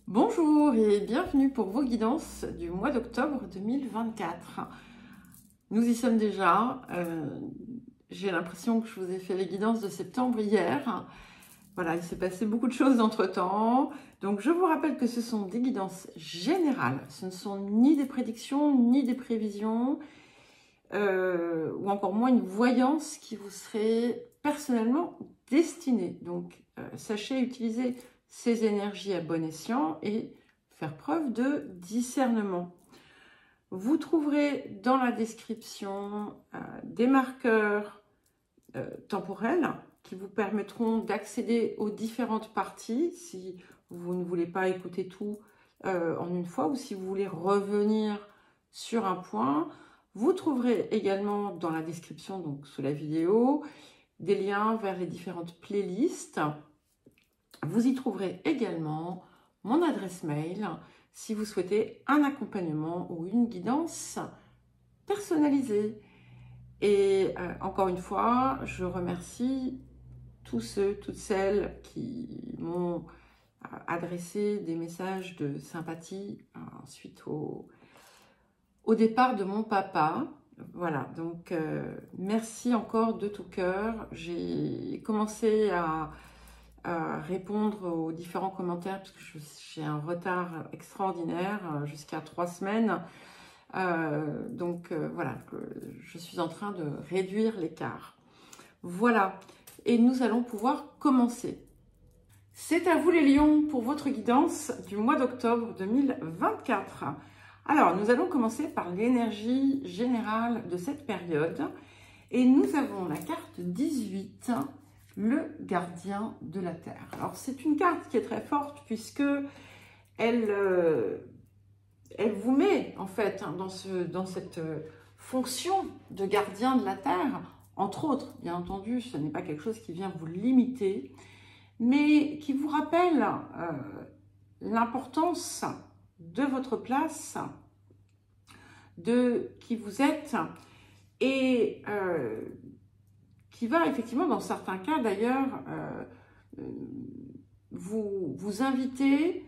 Bonjour et bienvenue pour vos guidances du mois d'octobre 2024. Nous y sommes déjà. J'ai l'impression que je vous ai fait les guidances de septembre hier. Voilà, il s'est passé beaucoup de choses entre-temps. Donc je vous rappelle que ce sont des guidances générales. Ce ne sont ni des prédictions, ni des prévisions, ou encore moins une voyance qui vous serait personnellement destinée. Donc sachez utiliser ces énergies à bon escient et faire preuve de discernement. Vous trouverez dans la description des marqueurs temporels qui vous permettront d'accéder aux différentes parties si vous ne voulez pas écouter tout en une fois ou si vous voulez revenir sur un point. Vous trouverez également dans la description, donc sous la vidéo, des liens vers les différentes playlists. Vous y trouverez également mon adresse mail si vous souhaitez un accompagnement ou une guidance personnalisée. Et encore une fois, je remercie tous ceux, toutes celles qui m'ont adressé des messages de sympathie suite au départ de mon papa. Voilà, donc merci encore de tout cœur. J'ai commencé à répondre aux différents commentaires parce que j'ai un retard extraordinaire jusqu'à 3 semaines. Voilà, je suis en train de réduire l'écart. Voilà, et nous allons pouvoir commencer. C'est à vous les lions pour votre guidance du mois d'octobre 2024. Alors, nous allons commencer par l'énergie générale de cette période. Et nous avons la carte 18, le gardien de la Terre. Alors, c'est une carte qui est très forte puisque elle vous met en fait dans cette fonction de gardien de la Terre, entre autres. Bien entendu, ce n'est pas quelque chose qui vient vous limiter, mais qui vous rappelle l'importance de votre place, de qui vous êtes, et qui va effectivement, dans certains cas d'ailleurs, vous inviter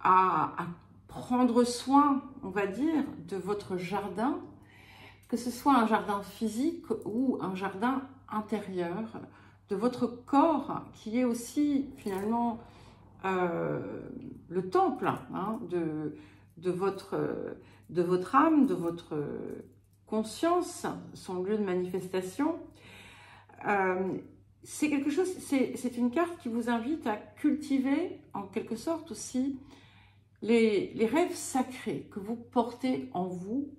à prendre soin, on va dire, de votre jardin, que ce soit un jardin physique ou un jardin intérieur, de votre corps, qui est aussi finalement le temple de votre âme, de votre conscience, son lieu de manifestation. C'est quelque chose, c'est une carte qui vous invite à cultiver en quelque sorte aussi les rêves sacrés que vous portez en vous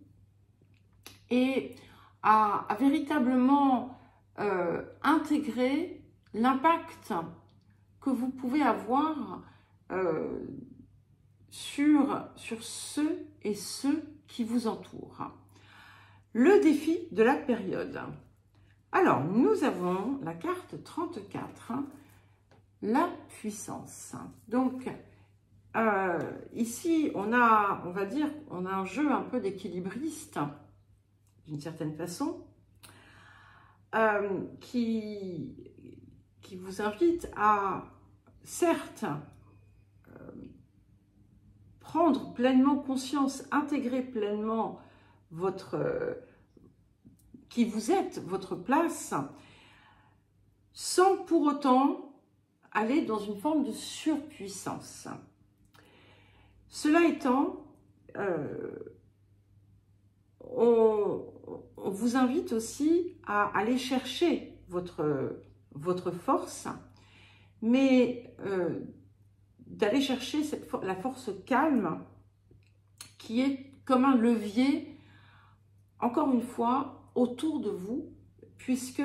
et à véritablement intégrer l'impact que vous pouvez avoir sur ceux et ceux qui vous entourent. Le défi de la période. Alors, nous avons la carte 34, la puissance. Donc, ici, on va dire, on a un jeu un peu d'équilibriste, d'une certaine façon, qui vous invite à, certes, prendre pleinement conscience, intégrer pleinement qui vous êtes, votre place, sans pour autant aller dans une forme de surpuissance. Cela étant, on vous invite aussi à aller chercher votre force, mais d'aller chercher la force calme qui est comme un levier, encore une fois, autour de vous, puisque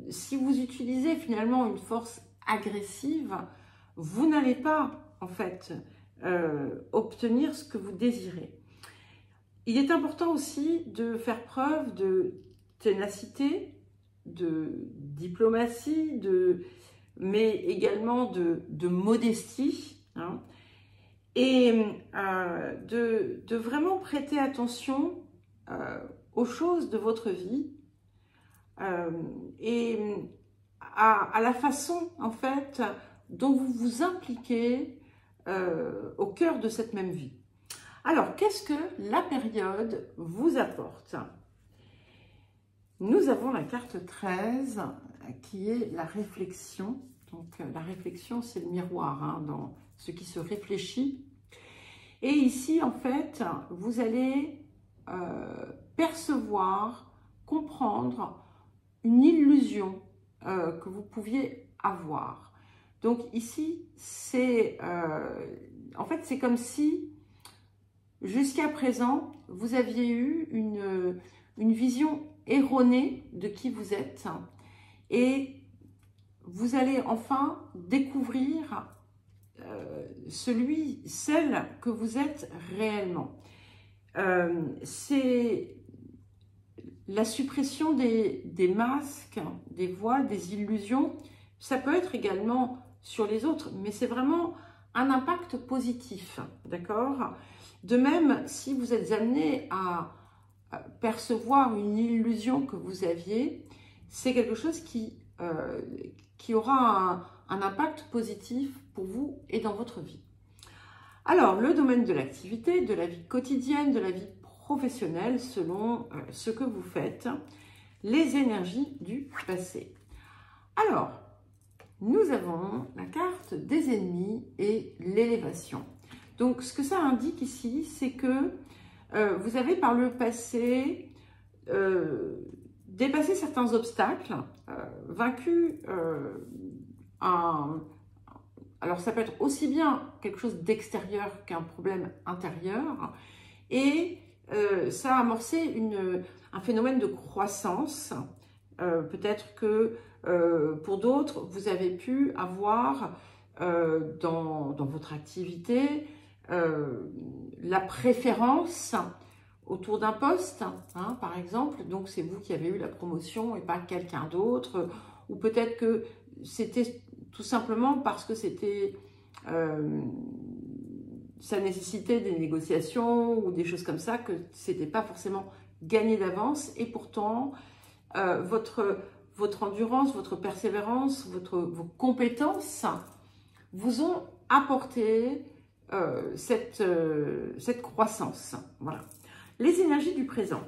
si vous utilisez finalement une force agressive, vous n'allez pas en fait obtenir ce que vous désirez. Il est important aussi de faire preuve de ténacité, de diplomatie, mais également de modestie, hein, et de vraiment prêter attention aux choses de votre vie et à la façon en fait dont vous vous impliquez au cœur de cette même vie. Alors, qu'est-ce que la période vous apporte? Nous avons la carte 13 qui est la réflexion. Donc, la réflexion, c'est le miroir hein, dans ce qui se réfléchit. Et ici, en fait, vous allez percevoir, comprendre une illusion que vous pouviez avoir. Donc ici, c'est en fait, c'est comme si jusqu'à présent, vous aviez eu une vision erronée de qui vous êtes et vous allez enfin découvrir celle que vous êtes réellement. C'est la suppression des masques, des voiles, des illusions. Ça peut être également sur les autres, mais c'est vraiment un impact positif, d'accord? De même, si vous êtes amené à percevoir une illusion que vous aviez, c'est quelque chose qui aura un impact positif pour vous et dans votre vie. Alors, le domaine de l'activité, de la vie quotidienne, de la vie professionnelle, selon ce que vous faites, les énergies du passé. Alors, nous avons la carte des ennemis et l'élévation. Donc, ce que ça indique ici, c'est que vous avez par le passé dépassé certains obstacles, vaincu alors ça peut être aussi bien quelque chose d'extérieur qu'un problème intérieur, et ça a amorcé un phénomène de croissance. Peut-être que pour d'autres, vous avez pu avoir dans votre activité la préférence autour d'un poste, hein, par exemple. Donc c'est vous qui avez eu la promotion et pas quelqu'un d'autre, ou peut-être que c'était tout simplement parce que c'était ça nécessitait des négociations ou des choses comme ça, que c'était pas forcément gagné d'avance, et pourtant votre endurance, votre persévérance, vos compétences vous ont apporté cette croissance. Voilà. Les énergies du présent.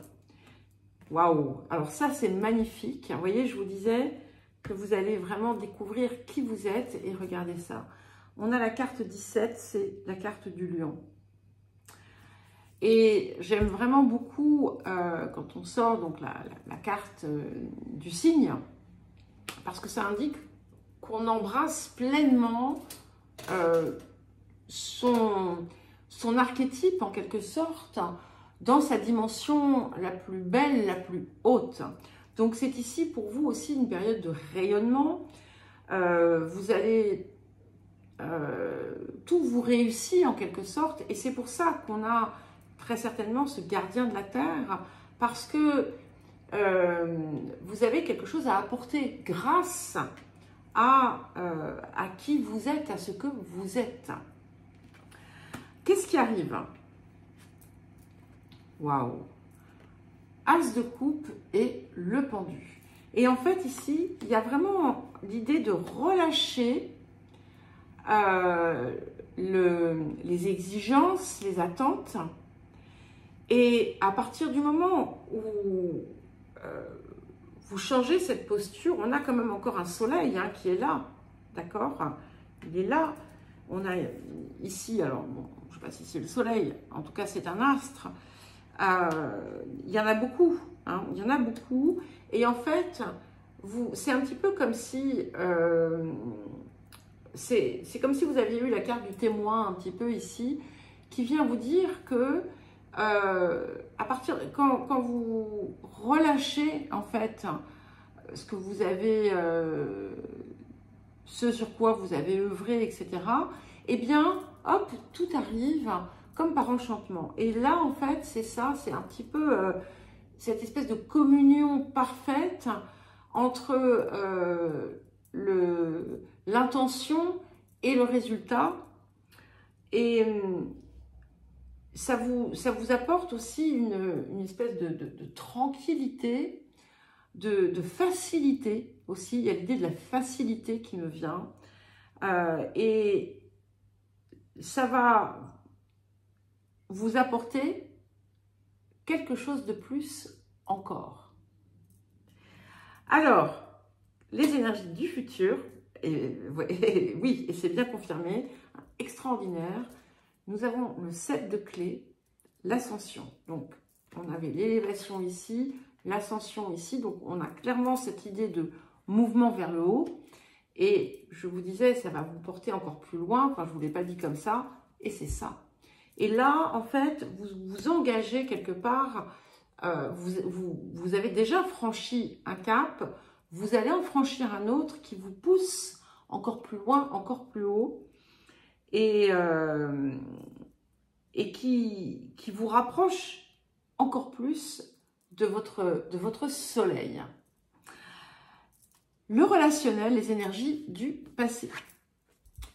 Waouh! Alors ça, c'est magnifique. Vous voyez, je vous disais que vous allez vraiment découvrir qui vous êtes, et regardez ça. On a la carte 17, c'est la carte du lion. Et j'aime vraiment beaucoup quand on sort donc la carte du signe, parce que ça indique qu'on embrasse pleinement son archétype, en quelque sorte, dans sa dimension la plus belle, la plus haute. Donc c'est ici pour vous aussi une période de rayonnement. Vous allez tout vous réussit en quelque sorte, et c'est pour ça qu'on a très certainement ce gardien de la terre, parce que vous avez quelque chose à apporter grâce à qui vous êtes, à ce que vous êtes. Qu'est-ce qui arrive? Waouh! As de coupe et le pendu. Et en fait, ici, il y a vraiment l'idée de relâcher les exigences, les attentes. Et à partir du moment où vous changez cette posture, on a quand même encore un soleil hein, qui est là, d'accord? Il est là. On a ici, alors, bon, je ne sais pas si c'est le soleil, en tout cas c'est un astre. Il y en a beaucoup, hein, il y en a beaucoup. Et en fait, c'est un petit peu comme si... c'est comme si vous aviez eu la carte du témoin un petit peu ici, qui vient vous dire que à partir quand vous relâchez en fait ce que vous avez, ce sur quoi vous avez œuvré, etc. Eh bien, hop, tout arrive comme par enchantement. Et là, en fait, c'est ça, c'est un petit peu cette espèce de communion parfaite entre l'intention et le résultat. Et ça vous apporte aussi une espèce de tranquillité, de facilité aussi. Il y a l'idée de la facilité qui me vient. et ça va vous apporter quelque chose de plus encore. Alors, les énergies du futur, et oui, et c'est bien confirmé, extraordinaire. Nous avons le 7 de clés, l'ascension. Donc, on avait l'élévation ici, l'ascension ici. Donc, on a clairement cette idée de mouvement vers le haut. Et je vous disais, ça va vous porter encore plus loin. Enfin, je ne vous l'ai pas dit comme ça. Et c'est ça. Et là, en fait, vous vous engagez quelque part. Vous avez déjà franchi un cap. Vous allez en franchir un autre qui vous pousse encore plus loin, encore plus haut. Et qui vous rapproche encore plus de votre soleil. Le relationnel, les énergies du passé.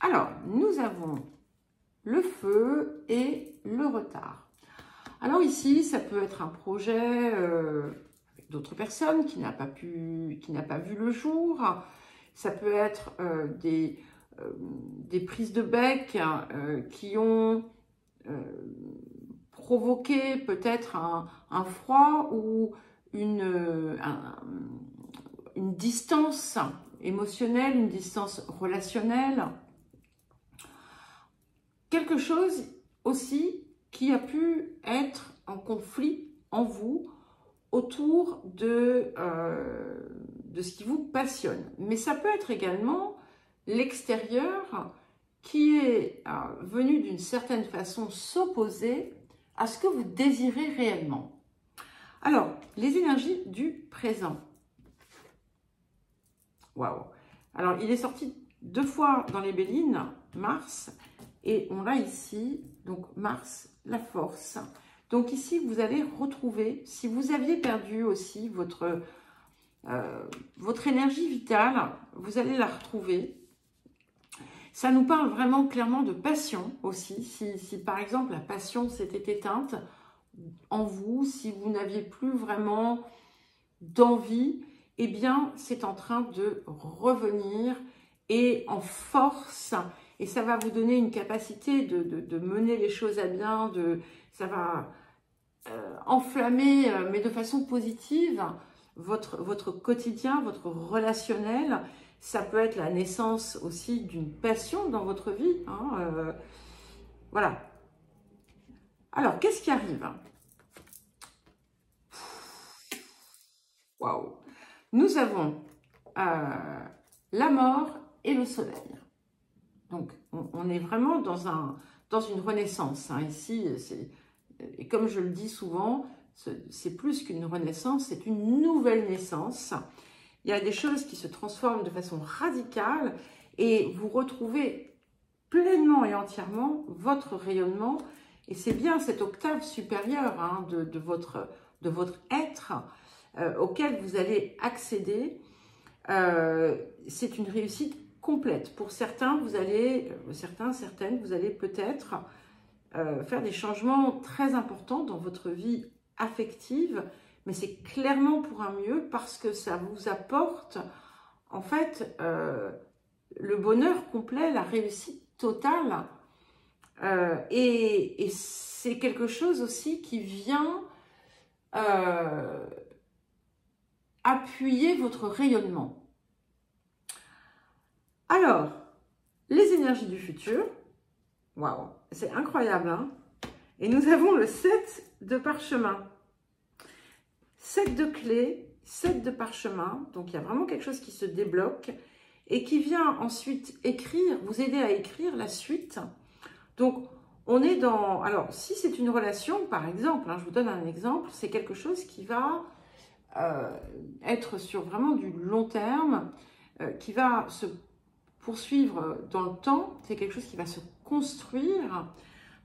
Alors, nous avons le feu et le retard. Alors ici, ça peut être un projet avec d'autres personnes qui n'a pas vu le jour. Ça peut être des prises de bec qui ont provoqué peut-être un froid ou une distance émotionnelle, une distance relationnelle. Quelque chose aussi qui a pu être en conflit en vous autour de ce qui vous passionne. Mais ça peut être également l'extérieur qui est venu d'une certaine façon s'opposer à ce que vous désirez réellement. Alors, les énergies du présent. Waouh! Alors, il est sorti 2 fois dans les Bélines, Mars, et on l'a ici, donc Mars, la force. Donc ici, vous allez retrouver, si vous aviez perdu aussi votre énergie vitale, vous allez la retrouver. Ça nous parle vraiment clairement de passion aussi. Si par exemple la passion s'était éteinte en vous, si vous n'aviez plus vraiment d'envie, eh bien c'est en train de revenir et en force. Et ça va vous donner une capacité de mener les choses à bien, ça va enflammer, mais de façon positive, votre quotidien, votre relationnel. Ça peut être la naissance aussi d'une passion dans votre vie. Hein, voilà. Alors, qu'est-ce qui arrive? Waouh! Nous avons la mort et le soleil. Donc, on est vraiment dans une renaissance. Hein. Ici, et comme je le dis souvent, c'est plus qu'une renaissance, c'est une nouvelle naissance. Il y a des choses qui se transforment de façon radicale et vous retrouvez pleinement et entièrement votre rayonnement. Et c'est bien cette octave supérieure hein, de votre être auquel vous allez accéder. C'est une réussite complète. Pour certains, certaines, vous allez peut-être faire des changements très importants dans votre vie affective, mais c'est clairement pour un mieux parce que ça vous apporte en fait le bonheur complet, la réussite totale. Et c'est quelque chose aussi qui vient appuyer votre rayonnement. Alors, les énergies du futur, waouh, c'est incroyable, hein? Et nous avons le 7 de parchemin. 7 de clés, 7 de parchemin. Donc, il y a vraiment quelque chose qui se débloque et qui vient ensuite vous aider à écrire la suite. Donc, on est dans... Alors, si c'est une relation, par exemple, hein, je vous donne un exemple, c'est quelque chose qui va être sur vraiment du long terme, qui va se poursuivre dans le temps. C'est quelque chose qui va se construire.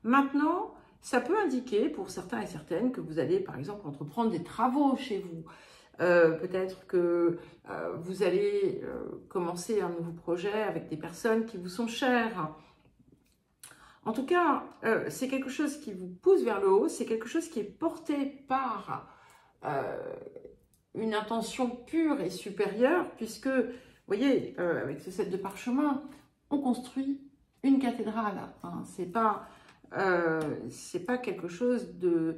Maintenant, ça peut indiquer pour certains et certaines que vous allez, par exemple, entreprendre des travaux chez vous. Peut-être que vous allez commencer un nouveau projet avec des personnes qui vous sont chères. En tout cas, c'est quelque chose qui vous pousse vers le haut, c'est quelque chose qui est porté par une intention pure et supérieure, puisque, vous voyez, avec ce 7 de parchemin, on construit une cathédrale. Hein. C'est pas quelque chose de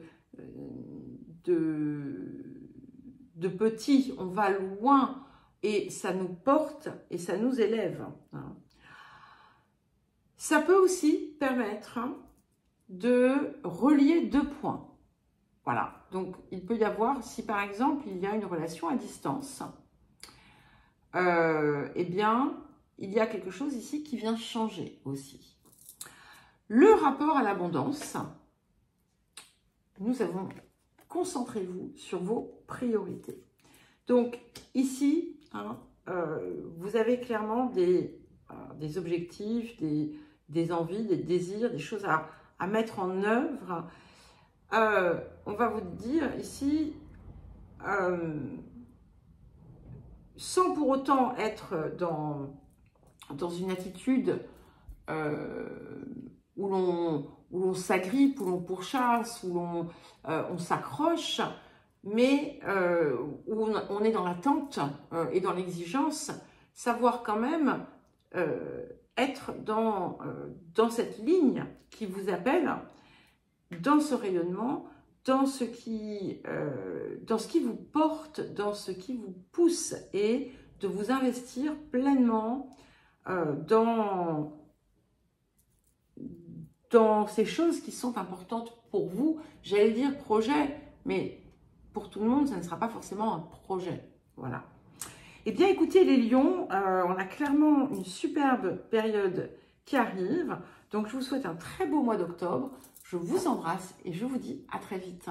petit. On va loin et ça nous porte et ça nous élève. Hein. Ça peut aussi permettre de relier deux points. Voilà, donc il peut y avoir, si par exemple il y a une relation à distance, eh bien, il y a quelque chose ici qui vient changer aussi. Le rapport à l'abondance, nous avons, concentrez-vous sur vos priorités. Donc ici, hein, vous avez clairement des objectifs, des envies, des désirs, des choses à mettre en œuvre. On va vous dire ici, sans pour autant être dans une attitude où l'on s'agrippe, où l'on pourchasse, où on s'accroche, mais où on est dans l'attente et dans l'exigence, savoir quand même être dans cette ligne qui vous appelle, dans ce rayonnement, dans ce qui vous porte, dans ce qui vous pousse, et de vous investir pleinement dans ces choses qui sont importantes pour vous. J'allais dire projet, mais pour tout le monde, ça ne sera pas forcément un projet. Voilà. Eh bien, écoutez les lions, on a clairement une superbe période qui arrive. Donc, je vous souhaite un très beau mois d'octobre. Je vous embrasse et je vous dis à très vite.